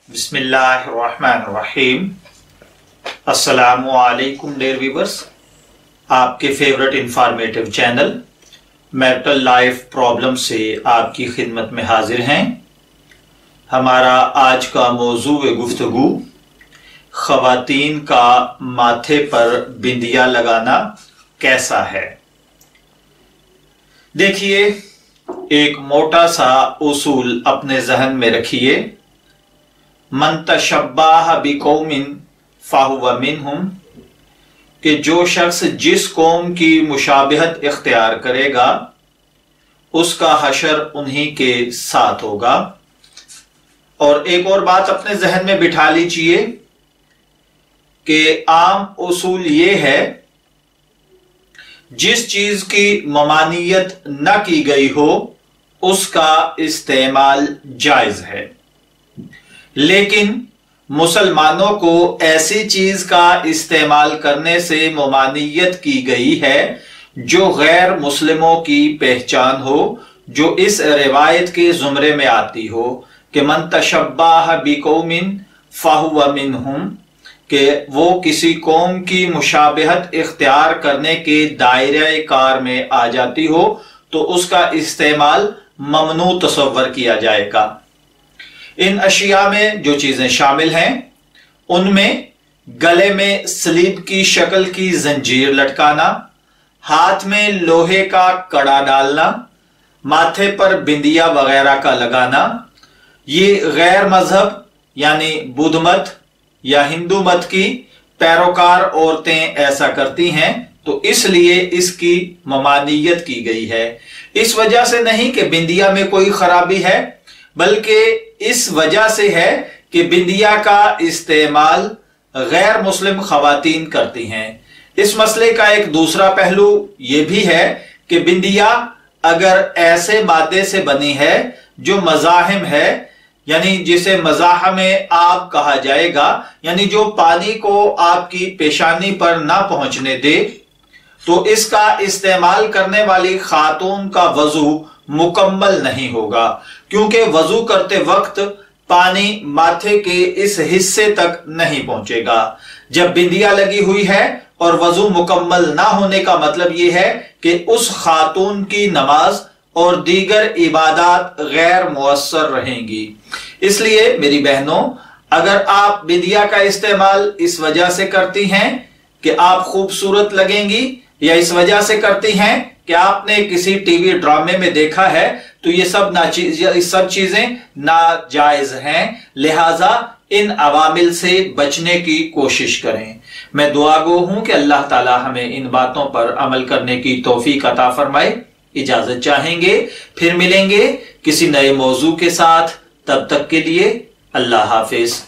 बिस्मिल्लाहिर्रहमानिर्रहीम। अस्सलामुअलैकुम dear viewers, आपके favourite informative channel marital life problem से आपकी खिदमत में हाजिर हैं। हमारा आज का मौजू गुफ्तगू ख़वातीन का माथे पर बिंदिया लगाना कैसा है। देखिए, एक मोटा सा उसूल अपने जहन में रखिए, मन तशब्बाह बिकौमिन फाहुवा मिनहुम, कि जो शख्स जिस कौम की मुशाबिहत इख्तियार करेगा उसका हशर उन्हीं के साथ होगा। और एक और बात अपने जहन में बिठा लीजिए कि आम उसूल ये है, जिस चीज की ममानियत न की गई हो उसका इस्तेमाल जायज है, लेकिन मुसलमानों को ऐसी चीज का इस्तेमाल करने से ममानियत की गई है जो गैर मुस्लिमों की पहचान हो, जो इस रिवायत के जुमरे में आती हो कि मन तशब्बाह बिकौमिन फाहुवा मिनहुम, कि वो किसी कौम की मुशाबिहत इख्तियार करने के दायरे कार में आ जाती हो तो उसका इस्तेमाल ममनू तसव्वर किया जाएगा। इन अशिया में जो चीजें शामिल हैं उनमें गले में स्लीब की शक्ल की जंजीर लटकाना, हाथ में लोहे का कड़ा डालना, माथे पर बिंदिया वगैरह का लगाना, ये गैर मजहब यानी बुद्ध मत या हिंदू मत की पैरोकार औरतें ऐसा करती हैं, तो इसलिए इसकी ममानियत की गई है। इस वजह से नहीं कि बिंदिया में कोई खराबी है, बल्कि इस वजह से है कि बिंदिया का इस्तेमाल गैर मुस्लिम खवातीन करती हैं। इस मसले का एक दूसरा पहलू यह भी है कि बिंदिया अगर ऐसे मादे से बनी है जो मज़ाहिम है, यानी जिसे मज़ाहम आब कहा जाएगा, यानी जो पानी को आपकी पेशानी पर ना पहुंचने दे, तो इसका इस्तेमाल करने वाली खातून का वजू मुकम्मल नहीं होगा, क्योंकि वजू करते वक्त पानी माथे के इस हिस्से तक नहीं पहुंचेगा। जब बिंदिया लगी हुई है और वजू मुकम्मल ना होने का मतलब यह है कि उस खातून की नमाज और दीगर इबादत गैर मुअस्सर रहेंगी। इसलिए मेरी बहनों, अगर आप बिंदिया का इस्तेमाल इस वजह से करती हैं कि आप खूबसूरत लगेंगी, या इस वजह से करती हैं कि आपने किसी टीवी ड्रामे में देखा है, तो ये सब चीजें नाजायज हैं। लिहाजा इन अवामिल से बचने की कोशिश करें। मैं दुआगो हूं कि अल्लाह ताला हमें इन बातों पर अमल करने की तौफीक अता फरमाए। इजाजत चाहेंगे, फिर मिलेंगे किसी नए मौजू के साथ। तब तक के लिए अल्लाह हाफिज।